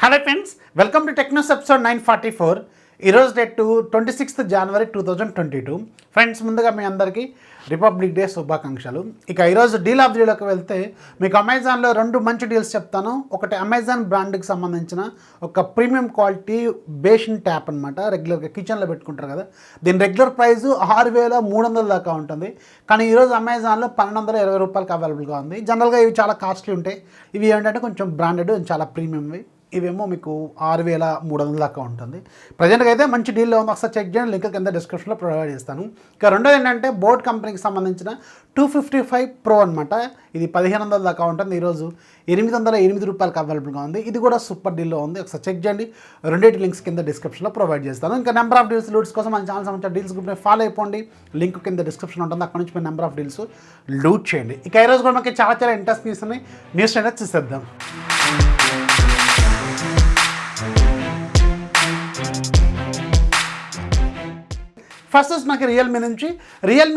Hello friends, welcome to tech news episode 944. ఈరోజు date 26 జనవరి 2022. Friends, ముందుగా మీ అందరికీ రిపబ్లిక్ డే శుభాకాంక్షలు. ఇక ఈరోజు డీల్ ఆఫ్ డీలోకి వెళ్తే మీకు అమెజాన్లో రెండు మంచి డీల్స్ చెప్తాను. ఒకటి అమెజాన్ బ్రాండ్కి సంబంధించిన ఒక ప్రీమియం క్వాలిటీ బేషన్ ట్యాప్ అనమాట. రెగ్యులర్గా కిచెన్లో పెట్టుకుంటారు కదా, దీని రెగ్యులర్ ప్రైస్ 6,300 దాకా ఉంటుంది. కానీ ఈరోజు అమెజాన్లో 1,220 రూపాయలకి అవైలబుల్గా ఉంది. జనరల్గా ఇవి చాలా కాస్ట్లీ ఉంటాయి. ఇవి ఏంటంటే కొంచెం బ్రాండెడ్, చాలా ప్రీమియంవి. ఇవేమో మీకు 6,300 దాకా ఉంటుంది. ప్రజెంట్గా అయితే మంచి డీల్లో ఉంది. ఒకసారి చెక్ చేయండి, లింక్ కింద డిస్క్రిప్షన్లో ప్రొవైడ్ చేస్తాను. ఇక రెండోది ఏంటంటే బోట్ కంపెనీకి సంబంధించిన 255 Pro అనమాట. ఇది 1,500 దాకా ఉంటుంది. ఈరోజు 808 రూపాయలకి అవైలబుల్గా ఉంది. ఇది కూడా సూపర్ డీల్లో ఉంది. ఒకసారి చెక్ చేయండి. రెండింటి లింక్స్ కింద డిస్క్రిప్షన్లో ప్రొవైడ్ చేస్తాను. ఇంకా నెంబర్ ఆఫ్ డీల్స్ లూట్స్ కోసం మన ఛానల్ సంబంధించిన డీల్స్ గ్రూప్ని ఫాలో అయిపోండి. లింక్ కింద డిస్క్రిప్షన్ ఉంటుంది. అక్కడ నుంచి మీరు నెంబర్ ఆఫ్ డీల్స్ లూట్ చేయండి. ఇక ఈరోజు కూడా మనకి చాలా ఇంట్రెస్ట్ న్యూస్ అనేది చూసేద్దాం. ఫస్ట్ వచ్చి మనకి రియల్మీ నుంచి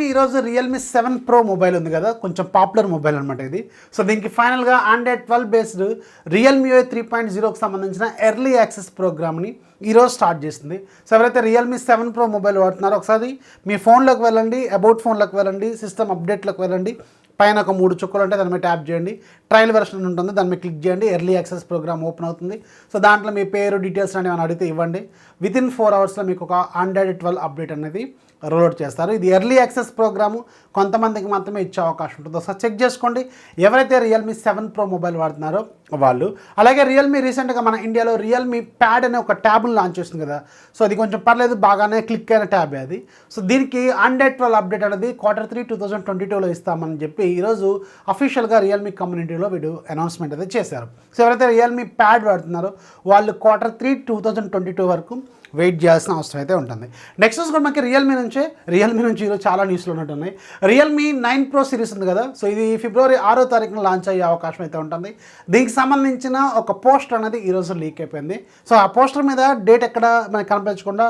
ఈరోజు రియల్మీ 7 Pro మొబైల్ ఉంది కదా, కొంచెం పాపులర్ మొబైల్ అనమాట ఇది. సో దీనికి ఫైనల్గా Android 12 బేస్డ్ MIUI 3.0కి సంబంధించిన ఎర్లీ యాక్సెస్ ప్రోగ్రామ్ని ఈరోజు స్టార్ట్ చేస్తుంది. సో ఎవరైతే రియల్మీ 7 Pro మొబైల్ వాడుతున్నారో ఒకసారి మీ ఫోన్లోకి వెళ్ళండి, అబౌట్ ఫోన్లోకి వెళ్ళండి, సిస్టమ్ అప్డేట్లోకి వెళ్ళండి. పైన ఒక 3 చుక్కలు ఉంటే దాని మీద ట్యాప్ చేయండి. ట్రయల్ వెర్షన్ ఉంటుంది, దాని మీద క్లిక్ చేయండి. ఎర్లీ యాక్సెస్ ప్రోగ్రామ్ ఓపెన్ అవుతుంది. సో దాంట్లో మీ పేరు డీటెయిల్స్ అనేవి ఏమైనా అడిగితే ఇవ్వండి. వితిన్ 4 అవర్స్లో మీకు ఒక Android 12 అప్డేట్ అనేది రోల్అవుట్ చేస్తారు. ఇది ఎర్లీ యాక్సెస్ ప్రోగ్రాము, కొంతమందికి మాత్రమే ఇచ్చే అవకాశం ఉంటుంది. ఒకసారి చెక్ చేసుకోండి ఎవరైతే రియల్మీ 7 Pro మొబైల్ వాడుతున్నారో వాళ్ళు. అలాగే రియల్మీ రీసెంట్గా మన ఇండియాలో రియల్మీ ప్యాడ్ అనే ఒక ట్యాబ్ను లాంచ్ చేస్తుంది కదా. సో అది కొంచెం పర్లేదు, బాగానే క్లిక్ అయిన ట్యాబే అది. సో దీనికి Android 12 అప్డేట్ అనేది Q3 2022లో ఇస్తామని చెప్పి ఈరోజు అఫీషియల్గా రియల్మీ కమ్యూనిటీలో వీడు అనౌన్స్మెంట్ అయితే చేశారు. సో ఎవరైతే రియల్మీ ప్యాడ్ వాడుతున్నారో వాళ్ళు Q3 2022 వరకు వెయిట్ చేయాల్సిన అవసరం అయితే ఉంటుంది. నెక్స్ట్ కూడా మనకి రియల్మీ నుంచి ఈరోజు చాలా న్యూస్లు ఉన్నట్టున్నాయి. రియల్మీ 9 Pro సిరీస్ ఉంది కదా, సో ఇది ఫిబ్రవరి 6వ తారీఖున లాంచ్ అయ్యే అవకాశం అయితే ఉంటుంది. దీనికి సంబంధించిన ఒక పోస్టర్ అనేది ఈరోజు లీక్ అయిపోయింది. సో ఆ పోస్టర్ మీద డేట్ ఎక్కడ మనకి కనిపించకుండా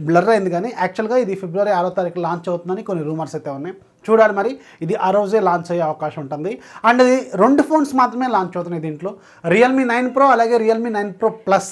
బ్లర్ అయింది, కానీ యాక్చువల్గా ఇది ఫిబ్రవరి 6వ తారీఖు లాంచ్ అవుతుందని కొన్ని రూమర్స్ అయితే ఉన్నాయి. చూడాలి మరి, ఇది ఆ రోజే లాంచ్ అయ్యే అవకాశం ఉంటుంది. అండ్ ఇది 2 ఫోన్స్ మాత్రమే లాంచ్ అవుతున్నాయి దీంట్లో, రియల్మీ 9 Pro అలాగే రియల్మీ 9 Pro Plus.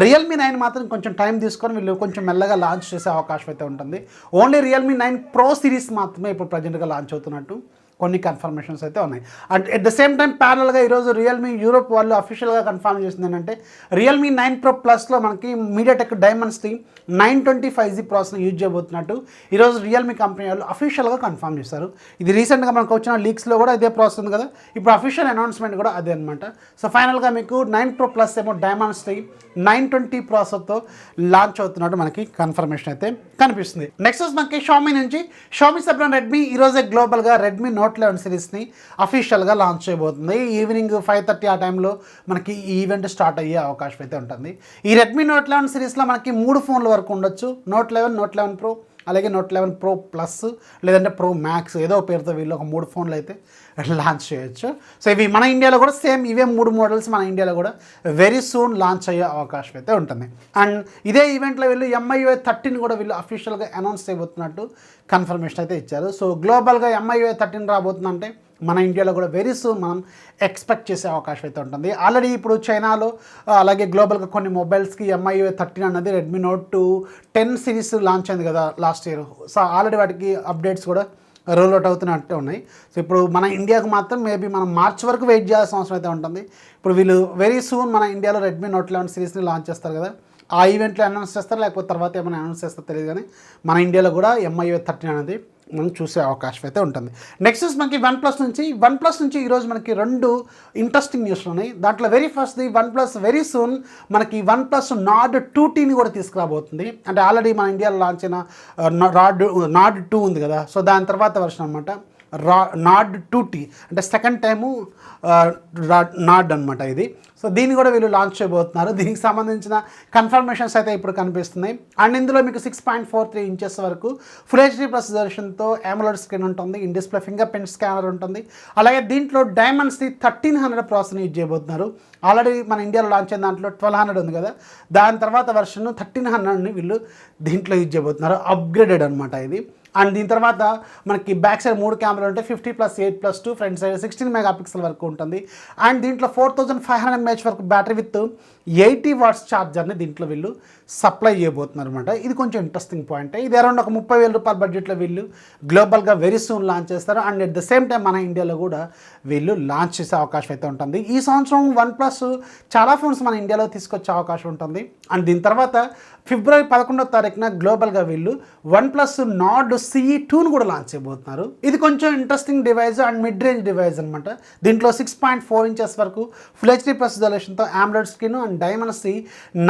రియల్మీ 9 మాత్రం కొంచెం టైం తీసుకొని వీళ్ళు కొంచెం మెల్లగా లాంచ్ చేసే అవకాశం అయితే ఉంటుంది. ఓన్లీ రియల్మీ 9 Pro సిరీస్ మాత్రమే ఇప్పుడు ప్రజెంట్గా లాంచ్ అవుతున్నట్టు కొన్ని కన్ఫర్మేషన్స్ అయితే ఉన్నాయి. And at the same time ప్యారల్గా ఈరోజు రియల్మీ యూరోప్ వాళ్ళు అఫీషియల్గా కన్ఫర్మ్ చేసింది ఏంటంటే రియల్మీ 9 Pro Plusలో మనకి మీడియాటెక్ డైమండ్స్టీ 925G ప్రాసెస్ని యూజ్ చేయబోతున్నట్టు ఈరోజు రియల్మీ కంపెనీ వాళ్ళు అఫీషియల్గా కన్ఫర్మ్ చేశారు. ఇది రీసెంట్గా మనకు వచ్చిన లీక్స్లో కూడా ఇదే ప్రాసెస్ ఉంది కదా, ఇప్పుడు అఫీషియల్ అనౌన్స్మెంట్ కూడా అదే అనమాట. సో ఫైనల్గా మీకు 9 Pro Plus ఏమో డైమండ్స్టీ 920 ప్రాసెస్తో లాంచ్ అవుతున్నట్టు మనకి కన్ఫర్మేషన్ అయితే కనిపిస్తుంది. నెక్స్ట్ మనకి షామీ సబ్రాన్ రెడ్మీ ఈరోజే గ్లోబల్గా రెడ్మీ Note 11 సిరీస్ని అఫీషియల్గా లాంచ్ చేయబోతుంది. ఈవినింగ్ 5:30 ఆ టైంలో మనకి ఈ ఈవెంట్ స్టార్ట్ అయ్యే అవకాశం అయితే ఉంటుంది. ఈ రెడ్మీ Note 11 సిరీస్లో మనకి 3 ఫోన్ల వరకు ఉండొచ్చు. Note 11 Pro అలాగే Note 11 Pro Plus లేదంటే Pro Max, ఏదో పేరుతో వీళ్ళు ఒక 3 ఫోన్లు అయితే లాంచ్ చేయొచ్చు. సో ఇవి మన ఇండియాలో కూడా సేమ్ ఇవే 3 మోడల్స్ మన ఇండియాలో కూడా వెరీ సూన్ లాంచ్ అయ్యే అవకాశం అయితే ఉంటుంది. అండ్ ఇదే ఈవెంట్లో వీళ్ళు MIUI 13 కూడా వీళ్ళు అఫీషియల్గా అనౌన్స్ చేయబోతున్నట్టు కన్ఫర్మేషన్ అయితే ఇచ్చారు. సో గ్లోబల్గా MIUI 13 రాబోతుందంటే మన ఇండియాలో కూడా వెరీ సూన్ మనం ఎక్స్పెక్ట్ చేసే అవకాశం అయితే ఉంటుంది. ఆల్రెడీ ఇప్పుడు చైనాలో అలాగే గ్లోబల్గా కొన్ని మొబైల్స్కి MIUI 13 అన్నది రెడ్మీ Note 10 సిరీస్ లాంచ్ అయింది కదా లాస్ట్ ఇయర్. సో ఆల్రెడీ వాటికి అప్డేట్స్ కూడా రోల్అవుట్ అవుతున్నట్టే ఉన్నాయి. సో ఇప్పుడు మన ఇండియాకు మాత్రం మేబీ మనం మార్చ్ వరకు వెయిట్ చేయాల్సిన అవసరం అయితే ఉంటుంది. ఇప్పుడు వీళ్ళు వెరీ సూన్ మన ఇండియాలో రెడ్మీ Note 11 సిరీస్ని లాంచ్ చేస్తారు కదా, ఆ ఈవెంట్లో అనౌన్స్ చేస్తారు, లేకపోతే తర్వాత ఏమైనా అనౌన్స్ చేస్తారో తెలియదు, కానీ మన ఇండియాలో కూడా MIUI 13 అనేది మనం చూసే అవకాశం అయితే ఉంటుంది. నెక్స్ట్ మనకి వన్ ప్లస్ నుంచి ఈరోజు మనకి 2 ఇంట్రెస్టింగ్ న్యూస్లు ఉన్నాయి. దాంట్లో వెరీ ఫస్ట్ది OnePlus వెరీ సూన్ మనకి OnePlus NROD 2Tని కూడా తీసుకురాబోతుంది. అంటే ఆల్రెడీ మన ఇండియాలో లాంచ్ అయిన NROD 2 ఉంది కదా, సో దాని తర్వాత వర్షన్ అనమాట NROD 2T, అంటే సెకండ్ టైము NROD అనమాట ఇది. సో దీన్ని కూడా వీళ్ళు లాంచ్ చేయబోతున్నారు. దీనికి సంబంధించిన కన్ఫర్మేషన్స్ అయితే ఇప్పుడు కనిపిస్తున్నాయి. అండ్ ఇందులో మీకు 6.43 ఇంచెస్ వరకు ఫుల్ HD రెజల్యూషన్తో AMOLED స్క్రీన్ ఉంటుంది. In display finger print scanner ఉంటుంది. అలాగే దీంట్లో డైమండ్స్ది 1300 ప్రాసెస్ని యూజ్ చేయబోతున్నారు. ఆల్రెడీ మన ఇండియాలో లాంచ్ అయిన దాంట్లో 1200 ఉంది కదా, దాని తర్వాత వర్షన్ 1300ని వీళ్ళు దీంట్లో యూజ్ చేయబోతున్నారు. అప్గ్రేడెడ్ అనమాట ఇది. అండ్ దీని తర్వాత మనకి బ్యాక్ సైడ్ 3 కెమెరాలు ఉంటాయి, 50+8+2, ఫ్రంట్ సైడ్ 16 మెగాపిక్సెల్ వరకు ఉంటుంది. అండ్ దీంట్లో 4500 mAh వరకు బ్యాటరీ విత్ 80 వాట్స్ ఛార్జర్ని దీంట్లో వీళ్ళు సప్లై చేయబోతున్నారు అనమాట. ఇది కొంచెం ఇంట్రెస్టింగ్ పాయింట్. ఇది అరౌండ్ ఒక 30,000 రూపాయల బడ్జెట్లో వీళ్ళు గ్లోబల్గా వెరీ సూన్ లాంచ్ చేస్తారు. And at the same time మన ఇండియాలో కూడా వీళ్ళు లాంచ్ చేసే అవకాశం అయితే ఉంటుంది. ఈ సంవత్సరం వన్ప్లస్ చాలా ఫోన్స్ మన ఇండియాలో తీసుకొచ్చే అవకాశం ఉంటుంది. అండ్ దీని తర్వాత ఫిబ్రవరి 11వ తారీఖున గ్లోబల్గా వీళ్ళు వన్ప్లస్ నార్డ్ CE2ను కూడా లాంచ్ చేయబోతున్నారు. ఇది కొంచెం interesting device and mid range device అనమాట. దీంట్లో 6.4 ఇంచెస్ వరకు ఫుల్ HD రెజల్యూషన్తో AMOLED screen and Dimensity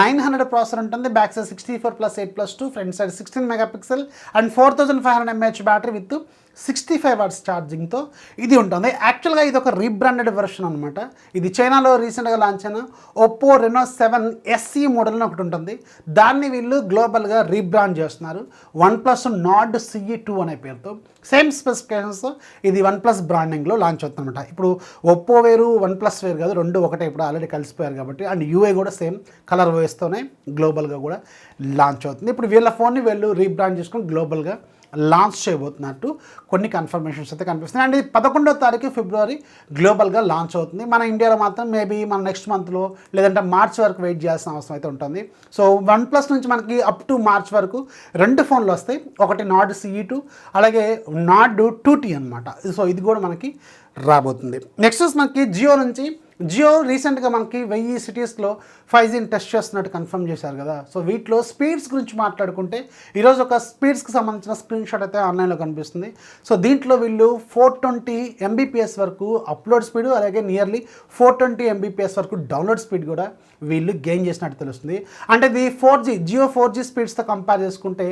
900 processor ఉంటుంది. Back side 64+8+2, front side 16 megapixel and 4500 mAh battery with 65 watts ఛార్జింగ్తో ఇది ఉంటుంది. యాక్చువల్గా ఇది ఒక రీబ్రాండెడ్ వెర్షన్ అనమాట. ఇది చైనాలో రీసెంట్గా లాంచ్ అయిన ఒప్పో రెనో 7 SE మోడల్ అని ఒకటి ఉంటుంది. దాన్ని వీళ్ళు గ్లోబల్గా రీబ్రాండ్ చేస్తున్నారు వన్ప్లస్ నార్డ్ CE2 అనే పేరుతో. సేమ్ స్పెసిఫికేషన్స్తో ఇది వన్ప్లస్ బ్రాండింగ్లో లాంచ్ అవుతుంది అనమాట. ఇప్పుడు ఒప్పో వేరు వన్ప్లస్ వేరు కాదు, రెండు ఒకటే, ఇప్పుడు ఆల్రెడీ కలిసిపోయారు కాబట్టి. అండ్ UI కూడా సేమ్ కలర్ వేస్తూనే గ్లోబల్గా కూడా లాంచ్ అవుతుంది. ఇప్పుడు వీళ్ళ ఫోన్ని వీళ్ళు రీబ్రాండ్ చేసుకొని గ్లోబల్గా లాంచ్ చేయబోతున్నట్టు కొన్ని కన్ఫర్మేషన్స్ అయితే కనిపిస్తున్నాయి. అండ్ ఇది 11వ తారీఖు ఫిబ్రవరి గ్లోబల్గా లాంచ్ అవుతుంది. మన ఇండియాలో మాత్రం మేబీ మన నెక్స్ట్ మంత్లో లేదంటే మార్చ్ వరకు వెయిట్ చేయాల్సిన అవసరం అయితే ఉంటుంది. సో వన్ప్లస్ నుంచి మనకి అప్ టు మార్చ్ వరకు 2 ఫోన్లు వస్తాయి. ఒకటి నార్డ్ CE2, అలాగే నార్డ్ 2T అనమాట. సో ఇది కూడా మనకి రాబోతుంది. నెక్స్ట్ మనకి జియో రీసెంట్గా మనకి 1000 సిటీస్లో 5Gని టెస్ట్ చేస్తున్నట్టు కన్ఫర్మ్ చేశారు కదా. సో వీటిలో స్పీడ్స్ గురించి మాట్లాడుకుంటే ఈరోజు ఒక స్పీడ్స్కి సంబంధించిన స్క్రీన్ షాట్ అయితే ఆన్లైన్లో కనిపిస్తుంది. సో దీంట్లో వీళ్ళు 420 Mbps వరకు అప్లోడ్ స్పీడ్, అలాగే నియర్లీ 420 Mbps వరకు డౌన్లోడ్ స్పీడ్ కూడా వీళ్ళు గెయిన్ చేసినట్టు తెలుస్తుంది. అంటే ఇది జియో 4G స్పీడ్స్తో కంపేర్ చేసుకుంటే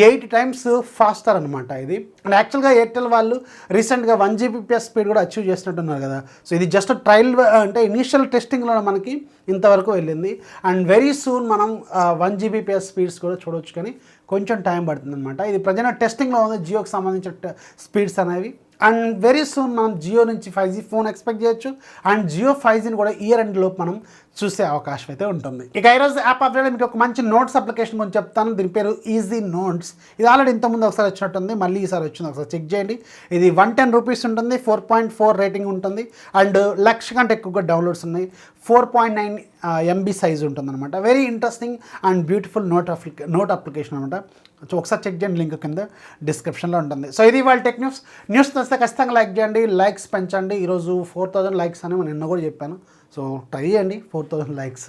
8 టైమ్స్ ఫాస్టర్ అనమాట ఇది. అండ్ యాక్చువల్గా ఎయిర్టెల్ వాళ్ళు రీసెంట్గా 1 Gbps స్పీడ్ కూడా అచీవ్ చేసినట్టున్నారు కదా. సో ఇది జస్ట్ ట్రయల్, అంటే ఇనీషియల్ టెస్టింగ్లో మనకి ఇంతవరకు వెళ్ళింది. అండ్ వెరీ సూన్ మనం 1 Gbps స్పీడ్స్ కూడా చూడవచ్చు, కానీ కొంచెం టైం పడుతుంది అనమాట. ఇది ప్రజెంట్ టెస్టింగ్లో ఉంది జియోకి సంబంధించిన స్పీడ్స్ అనేవి. అండ్ వెరీ సూన్ మనం జియో నుంచి 5G ఫోన్ ఎక్స్పెక్ట్ చేయొచ్చు. అండ్ జియో 5Gని కూడా ఇయర్ ఎండ్ లోపు మనం చూసే అవకాశం అయితే ఉంటుంది. ఇక ఈరోజు యాప్ అప్డేట్ మీకు ఒక మంచి నోట్స్ అప్లికేషన్ గురించి చెప్తాను. దీని పేరు ఈజీ నోట్స్. ఇది ఆల్రెడీ ఇంతకుముందు ఒకసారి వచ్చినట్టుంది, మళ్ళీ ఈసారి వచ్చింది, ఒకసారి చెక్ చేయండి. ఇది 110 రూపీస్ ఉంటుంది, 4.4 రేటింగ్ ఉంటుంది. అండ్ 1,00,000 కంటే ఎక్కువగా డౌన్లోడ్స్ ఉన్నాయి. 4.9 MB సైజ్ ఉంటుంది అనమాట. Very interesting and beautiful note application అనమాట. సో ఒకసారి చెక్ చేయండి, లింక్ కింద డిస్క్రిప్షన్లో ఉంటుంది. సో ఇది వాళ్ళ టెక్ న్యూస్ వస్తే ఖచ్చితంగా లైక్ చేయండి, లైక్స్ పెంచండి. ఈరోజు 4000 లైక్స్ అని నేను నిన్న కూడా చెప్పాను. సో ట్రై చేయండి 4000 లైక్స్.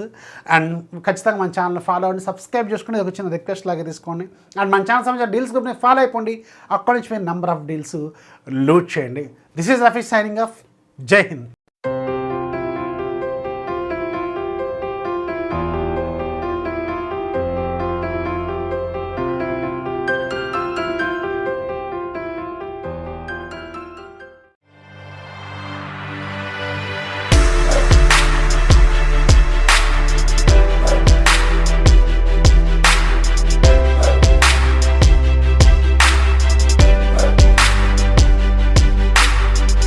అండ్ ఖచ్చితంగా మన ఛానల్ ఫాలో అవ్వండి, సబ్స్క్రైబ్ చేసుకుని ఒక చిన్న రిక్వెస్ట్ లాగా తీసుకోండి. అండ్ మన ఛానల్ సంబంధించిన డీల్స్ గ్రూప్ని ఫాలో అయిపోండి. అక్కడి నుంచి మీరు నెంబర్ ఆఫ్ డీల్స్ లూట్ చేయండి. This is Rafi signing off. జై హింద్.